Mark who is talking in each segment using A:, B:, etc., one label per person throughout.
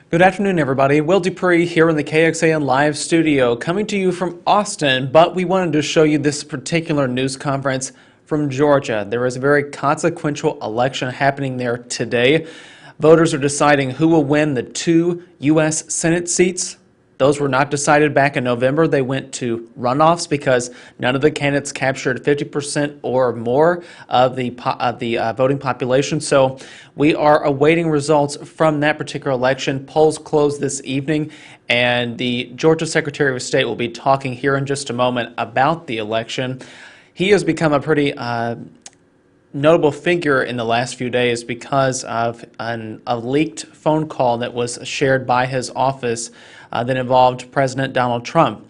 A: Good afternoon, everybody. Will DuPree here in the KXAN live studio, coming to you from Austin, but we wanted to show you this particular news conference from Georgia. There is a very consequential election happening there today. Voters are deciding who will win the 2 U.S. Senate seats. Those were not decided back in November. They went to runoffs because none of the candidates captured 50% or more of the voting population. So we are awaiting results from that particular election. Polls close this evening, and the Georgia Secretary of State will be talking here in just a moment about the election. He has become a pretty notable figure in the last few days because of a leaked phone call that was shared by his office that involved President Donald Trump.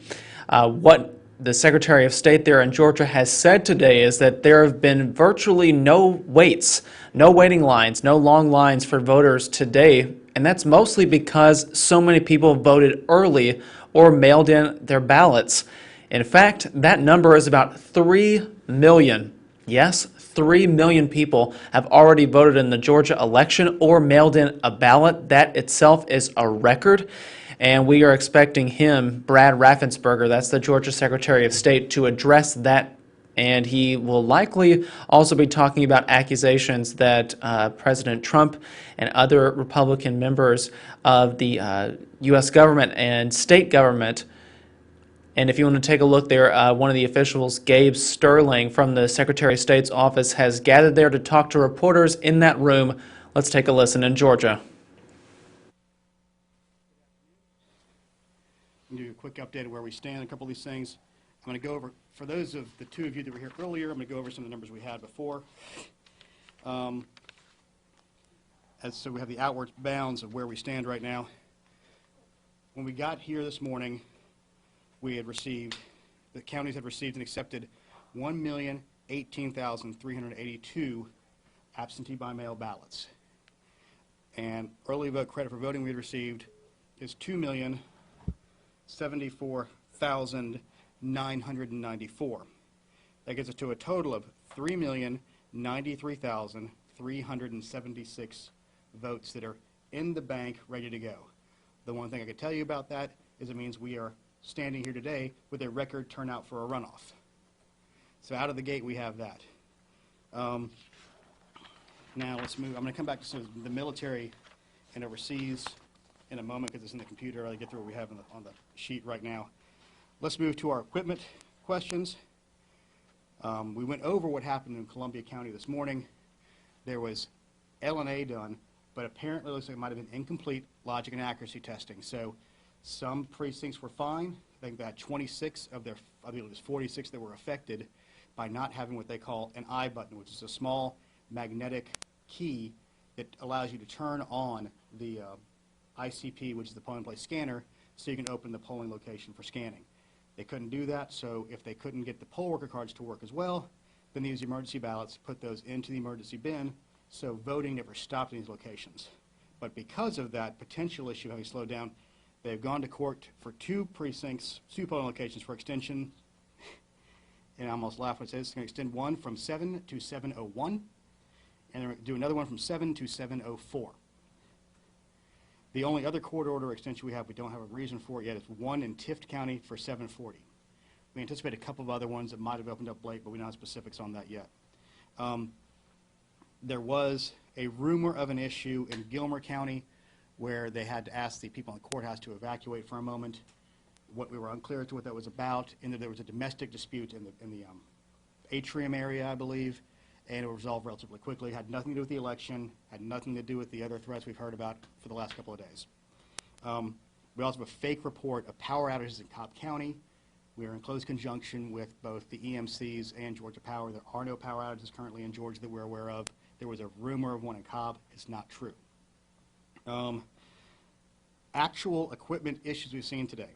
A: What the Secretary of State there in Georgia has said today is that there have been virtually no waits, no waiting lines, no long lines for voters today, and that's mostly because so many people voted early or mailed in their ballots. In fact, that number is about 3 million. Yes, 3 million people have already voted in the Georgia election or mailed in a ballot. That itself is a record. And we are expecting him, Brad Raffensperger, that's the Georgia Secretary of State, to address that. And he will likely also be talking about accusations that President Trump and other Republican members of the U.S. government and state government. And if you want to take a look there, one of the officials, Gabe Sterling from the Secretary of State's office, has gathered there to talk to reporters in that room. Let's take a listen in Georgia.
B: Do a quick update of where we stand, a couple of these things. I'm going to go over, for those of the two of you that were here earlier, I'm going to go over some of the numbers we had before. So we have the outward bounds of where we stand right now. When we got here this morning, the counties had received and accepted 1,018,382 absentee by mail ballots. And early vote credit for voting we had received is 2,074,994. That gets us to a total of 3,093,376 votes that are in the bank ready to go. The one thing I could tell you about that is it means we are standing here today with a record turnout for a runoff. So out of the gate we have that. Now let's move. I'm going to come back to the military and overseas in a moment because it's in the computer. I'll get through what we have on the sheet right now. Let's move to our equipment questions. We went over what happened in Columbia County this morning. There was LNA done, but apparently it looks like it might have been incomplete logic and accuracy testing. So some precincts were fine. I think that 26 of their, I think it was 46 that were affected by not having what they call an I button, which is a small magnetic key that allows you to turn on the ICP, which is the polling place scanner, so you can open the polling location for scanning. They couldn't do that, so if they couldn't get the poll worker cards to work as well, then they used emergency ballots, put those into the emergency bin, so voting never stopped in these locations. But because of that potential issue having slowed down, they've gone to court for 2 precincts, 2 polling locations for extension. And I almost laugh when it says it's going to extend one from 7 to 701, and they're going to do another one from 7 to 704. The only other court order extension we don't have a reason for it yet, is one in Tift County for 740. We anticipate a couple of other ones that might have opened up late, but we don't have specifics on that yet. There was a rumor of an issue in Gilmer County where they had to ask the people in the courthouse to evacuate for a moment. What we were unclear as to what that was about, and that there was a domestic dispute in the atrium area, I believe, and it was resolved relatively quickly. Had nothing to do with the election, had nothing to do with the other threats we've heard about for the last couple of days. We also have a fake report of power outages in Cobb County. We are in close conjunction with both the EMCs and Georgia Power. There are no power outages currently in Georgia that we're aware of. There was a rumor of one in Cobb. It's not true. Actual equipment issues we've seen today.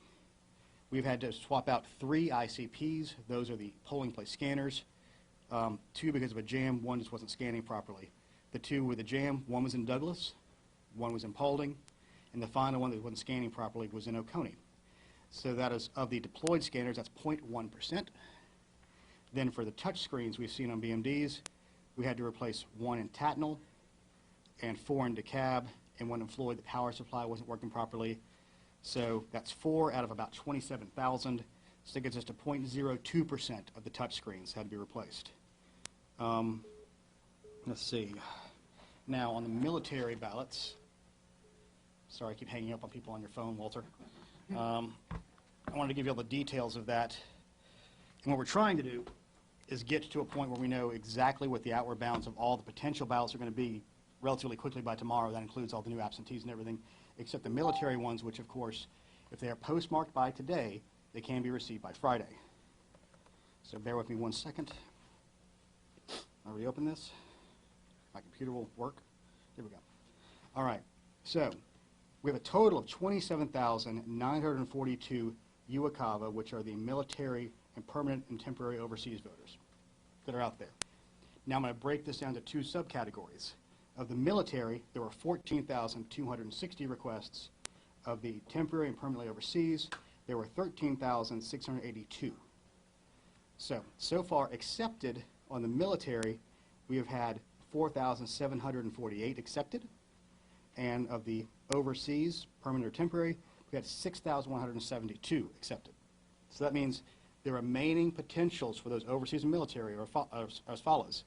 B: We've had to swap out 3 ICPs. Those are the polling place scanners. 2 because of a jam, 1 just wasn't scanning properly. The 2 with a jam, 1 was in Douglas, 1 was in Paulding, and the final one that wasn't scanning properly was in Oconee. So that is, of the deployed scanners, that's 0.1%. Then for the touch screens we've seen on BMDs, we had to replace 1 in Tatnall and 4 in DeKalb and one in Floyd, the power supply wasn't working properly. So that's 4 out of about 27,000. So that gets us to 0.02% of the touch screens had to be replaced. Let's see. Now on the military ballots, sorry I keep hanging up on people on your phone, Walter. I wanted to give you all the details of that. And what we're trying to do is get to a point where we know exactly what the outward bounds of all the potential ballots are going to be relatively quickly by tomorrow. That includes all the new absentees and everything, except the military ones, which of course, if they are postmarked by today, they can be received by Friday. So bear with me 1 second. I'll reopen this. My computer will work. There we go. All right. So we have a total of 27,942 UACAVA, which are the military and permanent and temporary overseas voters that are out there. Now I'm going to break this down to 2 subcategories. Of the military, there were 14,260 requests. Of the temporary and permanently overseas, there were 13,682. So far accepted on the military, we have had 4,748 accepted. And of the overseas, permanent or temporary, we had 6,172 accepted. So that means the remaining potentials for those overseas and military are as follows.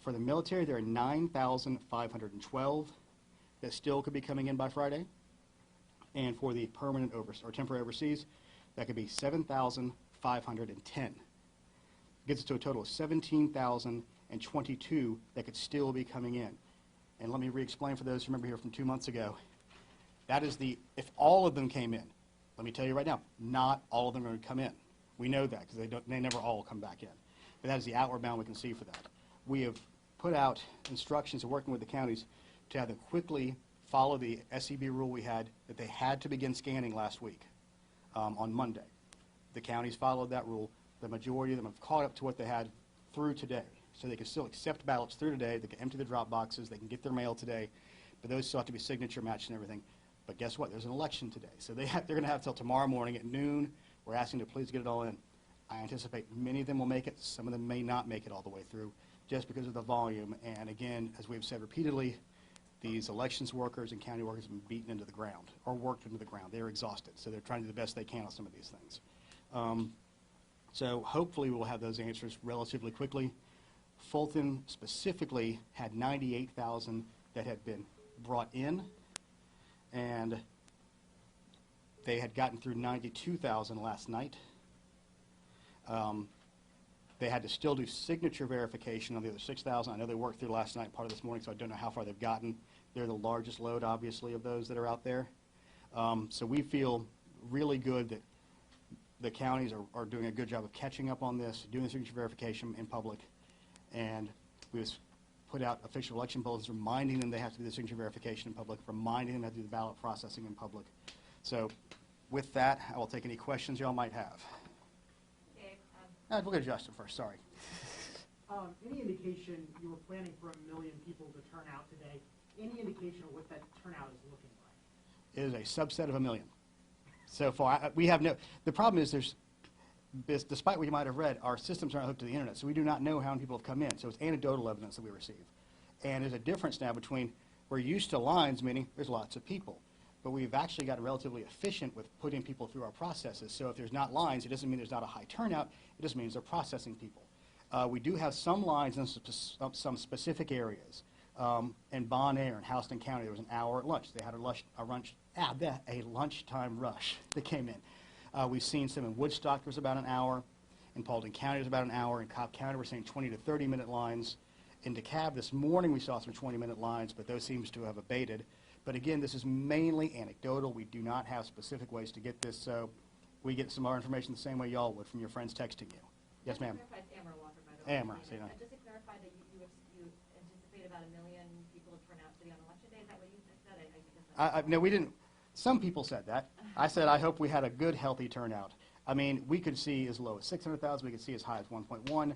B: For the military, there are 9,512 that still could be coming in by Friday. And for the permanent or temporary overseas, that could be 7,510. Gets us to a total of 17,022 that could still be coming in. And let me re-explain for those who remember here from 2 months ago. That is if all of them came in, let me tell you right now, not all of them are going to come in. We know that because they never all come back in. But that is the outward bound we can see for that. We have put out instructions and working with the counties to have them quickly follow the SEB rule we had that they had to begin scanning last week on Monday. The counties followed that rule. The majority of them have caught up to what they had through today. So they can still accept ballots through today. They can empty the drop boxes. They can get their mail today. But those still have to be signature matched and everything. But guess what? There's an election today. So they're going to have till tomorrow morning at noon. We're asking to please get it all in. I anticipate many of them will make it. Some of them may not make it all the way through just because of the volume. And again, as we've said repeatedly, these elections workers and county workers have been beaten into the ground or worked into the ground. They're exhausted. So they're trying to do the best they can on some of these things. So hopefully we'll have those answers relatively quickly. Fulton specifically had 98,000 that had been brought in, and they had gotten through 92,000 last night. They had to still do signature verification on the other 6,000. I know they worked through last night, part of this morning, so I don't know how far they've gotten. They're the largest load, obviously, of those that are out there. So we feel really good that the counties are doing a good job of catching up on this, doing the signature verification in public, and we just put out official election bulletins reminding them they have to do the signature verification in public, reminding them they have to do the ballot processing in public. So with that, I will take any questions y'all might have. We'll go to Justin first, sorry.
C: Any indication, you were planning for 1 million people to turn out today, any indication of what that turnout is looking like?
B: It is a subset of 1 million. So far, we have no, the problem is despite what you might have read, our systems aren't hooked to the internet, so we do not know how many people have come in. So it's anecdotal evidence that we receive. And there's a difference now between, we're used to lines, meaning there's lots of people. But we've actually gotten relatively efficient with putting people through our processes. So if there's not lines, it doesn't mean there's not a high turnout. It just means they're processing people. We do have some lines in some specific areas. In Bon Air in Houston County, there was an hour at lunch. They had a lunchtime rush that came in. We've seen some in Woodstock, there was about an hour. In Paulding County, there's about an hour. In Cobb County, we're seeing 20 to 30-minute lines. In DeKalb this morning, we saw some 20-minute lines, but those seems to have abated. But again, this is mainly anecdotal. We do not have specific ways to get this, so we get some more information the same way y'all would from your friends texting you. Yes, ma'am.
D: Just to clarify, it's Amber Walker, by the way.
B: Amber, say no.
D: Just to clarify that you anticipate about 1 million people to turn out today on election day. Is that what you said?
B: No, we didn't. Some people said that. I said I hope we had a good, healthy turnout. I mean, we could see as low as 600,000. We could see as high as 1.1.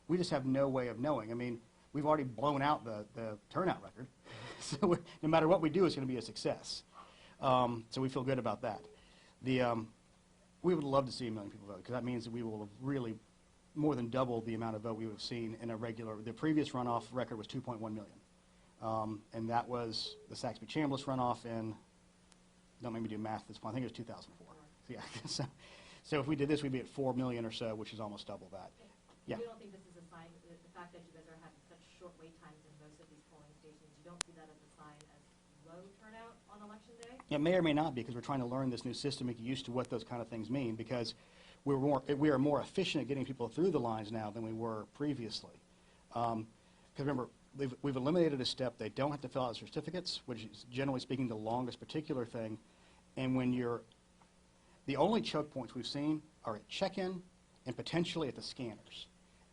B: We just have no way of knowing. I mean, we've already blown out the turnout record. So no matter what we do, it's going to be a success. So we feel good about that. We would love to see 1 million people vote, because that means that we will have really more than doubled the amount of vote we would have seen in a regular. The previous runoff record was 2.1 million. And that was the Saxby-Chambliss runoff in, don't make me do math at this point, I think it was 2004. So, yeah, so if we did this, we'd be at 4 million or so, which is almost double that. Yeah.
D: You don't think this is a sign, the fact that you guys are having such short wait times in most of these polling stations, you don't see that as a sign as low turnout on election day?
B: It may or may not be, because we're trying to learn this new system and get used to what those kind of things mean, because we are more efficient at getting people through the lines now than we were previously. Because remember, we've eliminated a step. They don't have to fill out certificates, which is generally speaking the longest particular thing. And when the only choke points we've seen are at check-in and potentially at the scanners.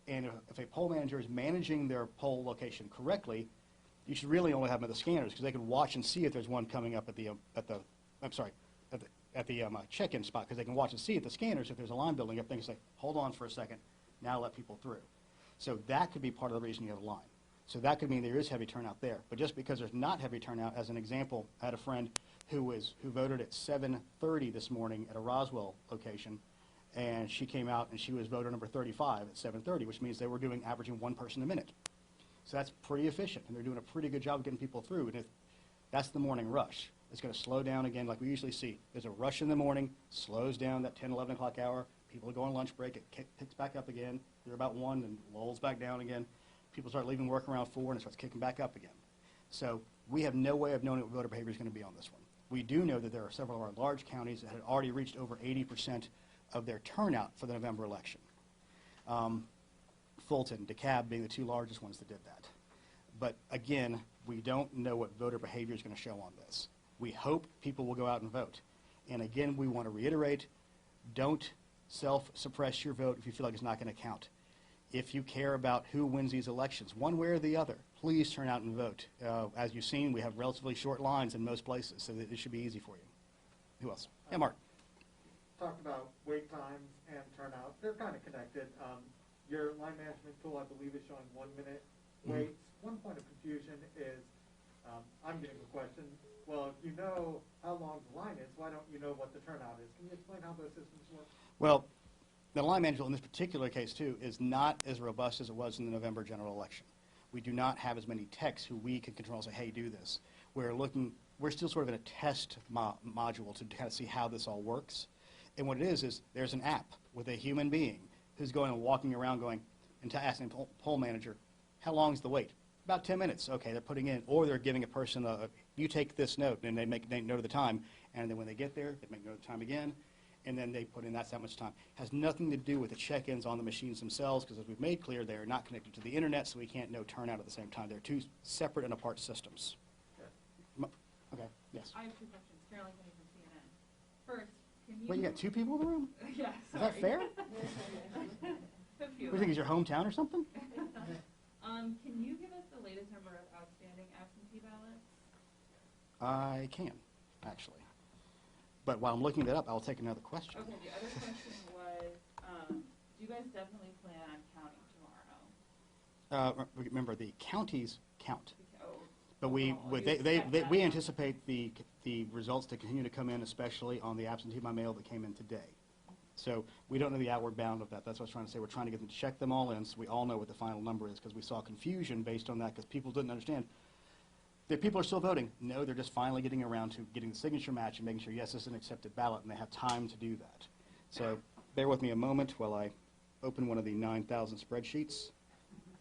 B: And if a poll manager is managing their poll location correctly, you should really only have them at the scanners, because they can watch and see if there's one coming up at the check-in spot, because they can watch and see at the scanners if there's a line building up. They can say, hold on for a second, now let people through. So that could be part of the reason you have a line. So that could mean there is heavy turnout there. But just because there's not heavy turnout, as an example, I had a friend who voted at 7:30 this morning at a Roswell location, and she came out and she was voter number 35 at 7:30, which means they were averaging one person a minute. So that's pretty efficient, and they're doing a pretty good job of getting people through. And if that's the morning rush, it's going to slow down again like we usually see. There's a rush in the morning, slows down that 10, 11 o'clock hour. People go on lunch break, it picks back up again. They're about 1 and lulls back down again. People start leaving work around 4 and it starts kicking back up again. So we have no way of knowing what voter behavior is going to be on this one. We do know that there are several of our large counties that had already reached over 80% of their turnout for the November election. Fulton, DeKalb being the two largest ones that did that. But again, we don't know what voter behavior is going to show on this. We hope people will go out and vote. And again, we want to reiterate, don't self-suppress your vote if you feel like it's not going to count. If you care about who wins these elections, one way or the other, please turn out and vote. As you've seen, we have relatively short lines in most places, so that it should be easy for you. Who else? Yeah, Mark.
E: Talked about wait times and turnout. They're kind of connected. Your line management tool, I believe, is showing 1 minute waits. One point of confusion is, I'm getting the question, well, if you know how long the line is, why don't you know what the turnout is? Can you explain how those systems work?
B: Well, the line management in this particular case, too, is not as robust as it was in the November general election. We do not have as many techs who we can control and say, hey, do this. We're still sort of in a test module to kind of see how this all works. And what it is there's an app with a human being who's going and walking around going and asking the poll manager, how long is the wait? About 10 minutes. Okay, they're putting in, or they're giving a person you take this note, and they make note of the time, and then when they get there, they make note of the time again, and then they put in that's that much time. Has nothing to do with the check-ins on the machines themselves, because as we've made clear, they are not connected to the internet, so we can't know turnout at the same time. They're two separate and apart systems. Okay, yes.
F: I have two questions. Caroline Kenny from CNN. First, can you...
B: Wait, you got two people in the room?
F: Yeah,
B: Is that fair?
F: A few.
B: What do you think, is your hometown or something?
F: Can you give us the latest number of outstanding absentee ballots?
B: I can, actually. But while I'm looking that up, I'll take another question.
F: Okay, the other question was, do you guys definitely plan on counting tomorrow?
B: Remember, the counties count.
F: Oh,
B: But we anticipate the results to continue to come in, especially on the absentee by mail that came in today. So we don't know the outward bound of that. That's what I was trying to say. We're trying to get them to check them all in so we all know what the final number is, because we saw confusion based on that because people didn't understand. The people are still voting. No, they're just finally getting around to getting the signature match and making sure, yes, this is an accepted ballot, and they have time to do that. So bear with me a moment while I open one of the 9,000 spreadsheets,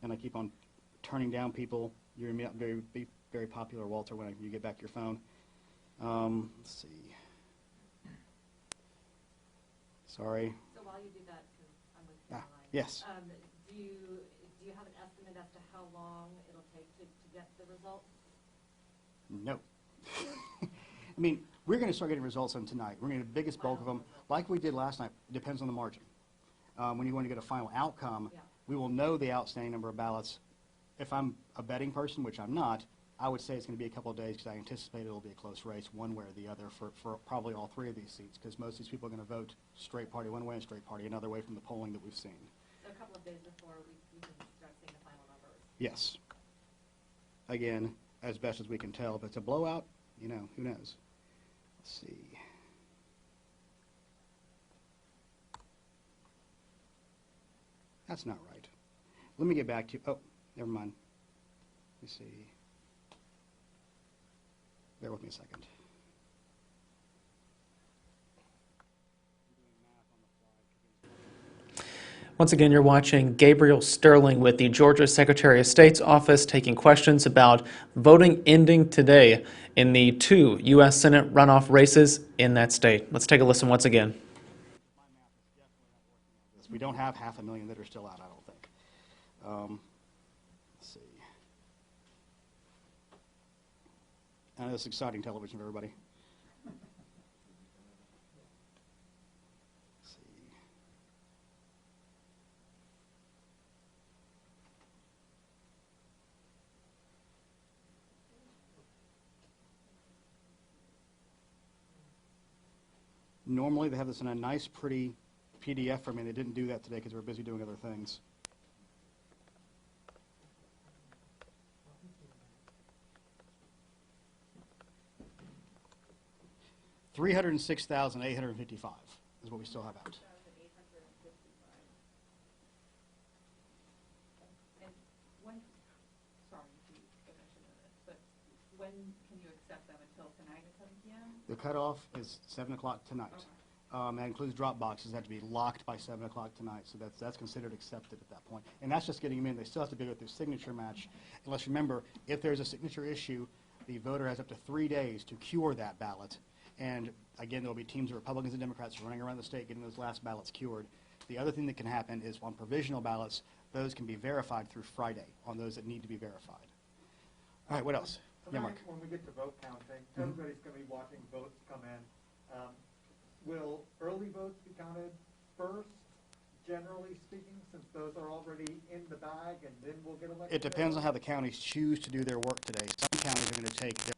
B: and I keep on turning down people. You're going to be very popular, Walter, when you get back your phone. Let's see. Sorry.
D: So while you do that, because I'm with Caroline.
B: Yes.
D: Do you have an estimate as to how long it'll take to get the results?
B: No. I mean, we're going to start getting results on tonight. We're going to get the biggest bulk of them. Like we did last night, it depends on the margin. When you're going to get a final outcome, we will know the outstanding number of ballots. If I'm a betting person, which I'm not, I would say it's going to be a couple of days because I anticipate it'll be a close race one way or the other for probably all three of these seats, because most of these people are going to vote straight party one way and straight party another way from the polling that we've seen.
D: So a couple of days before we can start seeing the final numbers.
B: Yes. Again, as best as we can tell. If it's a blowout, who knows? Let's see. That's not right. Let me get back to you. Oh, never mind. Let me see. Bear with me a second.
A: Once again, you're watching Gabriel Sterling with the Georgia Secretary of State's office taking questions about voting ending today in the 2 U.S. Senate runoff races in that state. Let's take a listen once again.
B: We don't have 500,000 that are still out, I don't think. Let's see. I know this is exciting television for everybody. Let's see. Normally they have this in a nice, pretty PDF for me. They didn't do that today because they were busy doing other things. $306,855 is what we still have out.
F: And when, sorry to mention this, but when can you accept them until tonight at 7 p.m.?
B: The cutoff is 7 o'clock tonight.
F: Okay.
B: That includes drop boxes that have to be locked by 7 o'clock tonight, so that's considered accepted at that point. And that's just getting them in. They still have to go through signature match. Unless, remember, if there's a signature issue, the voter has up to 3 days to cure that ballot. And again, there will be teams of Republicans and Democrats running around the state getting those last ballots cured. The other thing that can happen is on provisional ballots, those can be verified through Friday on those that need to be verified. All right, what else? Yeah, Mark.
E: Tonight, when we get to vote counting, everybody's going to be watching votes come in. Will early votes be counted first, generally speaking, since those are already in the bag, and then we'll get elected?
B: It depends on how the counties choose to do their work today. Some counties are going to take the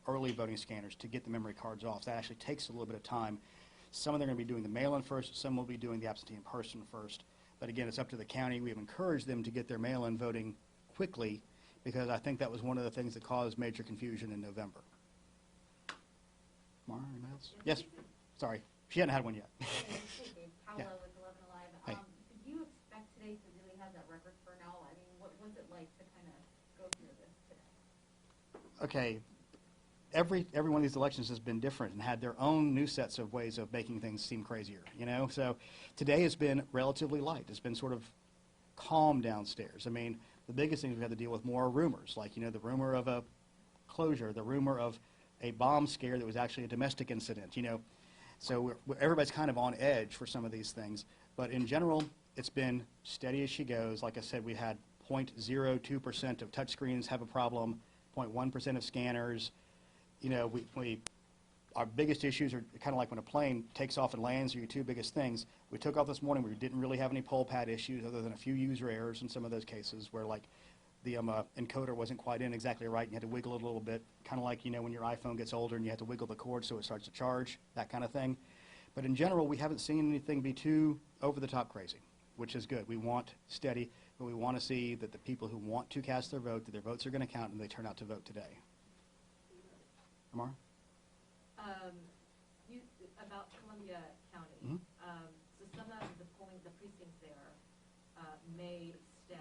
B: early voting scanners to get the memory cards off. That actually takes a little bit of time. Some of them are going to be doing the mail-in first. Some will be doing the absentee in person first. But again, it's up to the county. We have encouraged them to get their mail-in voting quickly because I think that was one of the things that caused major confusion in November. Mara, anybody else? Yes. Sorry. She hadn't had one yet.
D: Paolo with 11 Alive.
B: Hey.
D: Did you expect today to really have that record turnout? I mean, what was it like to kind of go through this today?
B: Okay. Every one of these elections has been different and had their own new sets of ways of making things seem crazier, you know? So today has been relatively light. It's been sort of calm downstairs. I mean, the biggest things we had to deal with more are rumors, like, you know, the rumor of a closure, the rumor of a bomb scare that was actually a domestic incident, you know? So everybody's kind of on edge for some of these things. But in general, it's been steady as she goes. Like I said, we had 0.02% of touchscreens have a problem, 0.1% of scanners. You know, our biggest issues are kind of like when a plane takes off and lands are your two biggest things. We took off this morning, we didn't really have any poll pad issues other than a few user errors in some of those cases where like the encoder wasn't quite in exactly right and you had to wiggle it a little bit, kind of like, you know, when your iPhone gets older and you have to wiggle the cord so it starts to charge, that kind of thing. But in general, we haven't seen anything be too over the top crazy, which is good. We want steady, but we want to see that the people who want to cast their vote, that their votes are going to count and they turn out to vote today. Amar?
D: About Columbia County.
B: Mhm.
D: So some of the precincts there may extend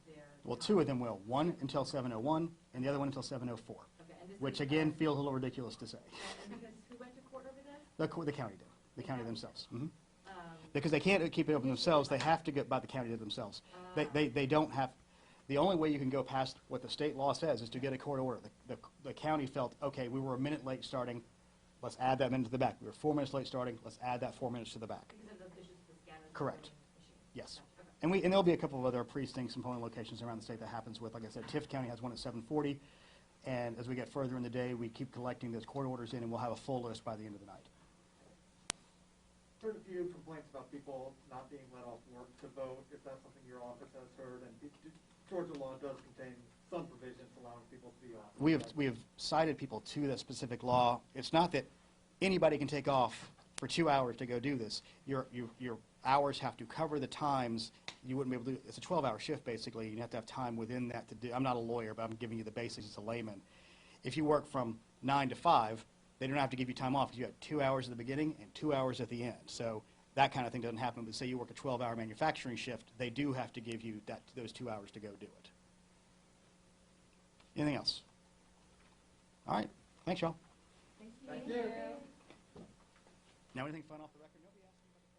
D: their.
B: Well, two of them will. One until 7:01 and the other one until 7:04,
D: Okay, and this
B: which
D: is,
B: again feels a little ridiculous to say.
D: And because who went to court over this?
B: The county did. The county themselves. Mhm.
D: Um,
B: Because they can't keep it open themselves. They have to get by the county themselves. They don't have. The only way you can go past what the state law says is to get a court order. The county felt, okay, we were a minute late starting. Let's add that minute to the back. We were 4 minutes late starting. Let's add that 4 minutes to the back.
D: Because of the issues with scanners.
B: Correct.
D: Machines.
B: Yes.
D: Okay.
B: And there'll be a couple of other precincts and polling locations around the state that happens with. Like I said, Tift County has one at 7:40. And as we get further in the day, we keep collecting those court orders in, and we'll have a full list by the end of the night.
E: Heard a few complaints about people not being let off work to vote, if that's something your office has heard, and Georgia law does contain some provisions allowing people to be off.
B: We have cited people to that specific law. It's not that anybody can take off for 2 hours to go do this. Your hours have to cover the times you wouldn't be able to do. It's a 12-hour shift, basically. You have to have time within that to do. I'm not a lawyer, but I'm giving you the basics as a layman. If you work from 9 to 5, they don't have to give you time off because you have 2 hours at the beginning and 2 hours at the end. So that kind of thing doesn't happen. But say you work a 12-hour manufacturing shift, they do have to give you those 2 hours to go do it. Anything else? All right. Thanks, y'all.
F: Thank you.
B: Now, anything fun off the record? Nobody asked me about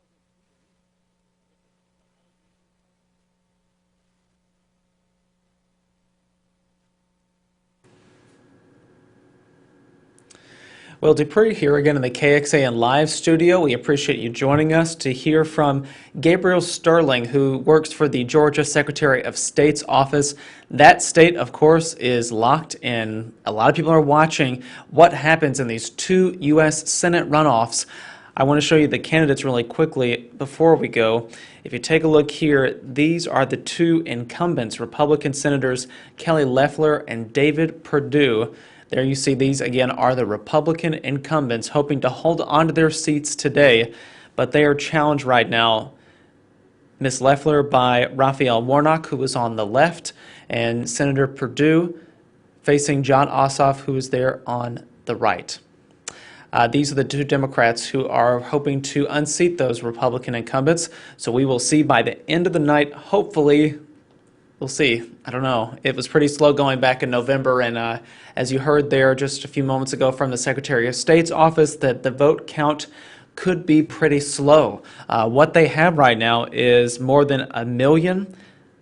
B: the
A: Well, DuPree here again in the KXAN live studio. We appreciate you joining us to hear from Gabriel Sterling, who works for the Georgia Secretary of State's office. That state, of course, is locked in. A lot of people are watching what happens in these 2 U.S. Senate runoffs. I want to show you the candidates really quickly before we go. If you take a look here, these are the 2 incumbents, Republican Senators Kelly Loeffler and David Perdue. There you see these again are the Republican incumbents hoping to hold on to their seats today, but they are challenged right now. Ms. Loeffler by Raphael Warnock, who is on the left, and Senator Perdue facing John Ossoff, who is there on the right. These are the 2 Democrats who are hoping to unseat those Republican incumbents. So we will see by the end of the night, hopefully. We'll see. I don't know. It was pretty slow going back in November, and as you heard there just a few moments ago from the Secretary of State's office, that the vote count could be pretty slow. What they have right now is more than 1 million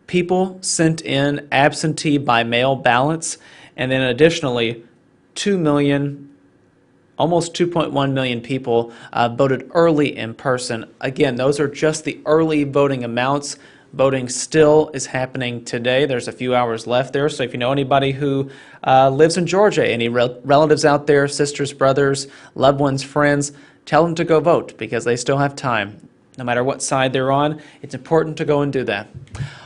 A: people sent in absentee by mail ballots, and then additionally 2 million, almost 2.1 million people voted early in person. Again, those are just the early voting amounts. Voting still is happening today. There's a few hours left there, so if you know anybody who lives in Georgia, any relatives out there, sisters, brothers, loved ones, friends, tell them to go vote because they still have time. No matter what side they're on, it's important to go and do that.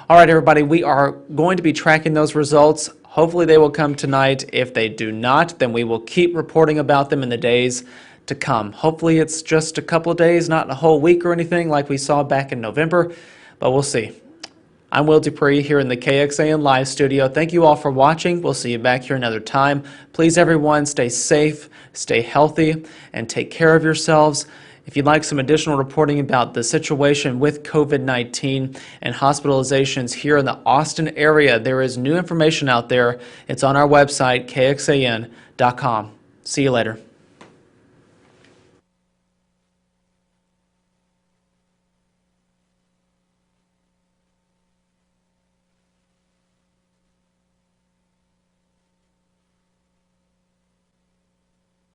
A: All right, everybody, we are going to be tracking those results. Hopefully they will come tonight. If they do not, then we will keep reporting about them in the days to come. Hopefully it's just a couple of days, not a whole week or anything like we saw back in November. But we'll see. I'm Will DuPree here in the KXAN live studio. Thank you all for watching. We'll see you back here another time. Please, everyone, stay safe, stay healthy, and take care of yourselves. If you'd like some additional reporting about the situation with COVID-19 and hospitalizations here in the Austin area, there is new information out there. It's on our website, KXAN.com. See you later.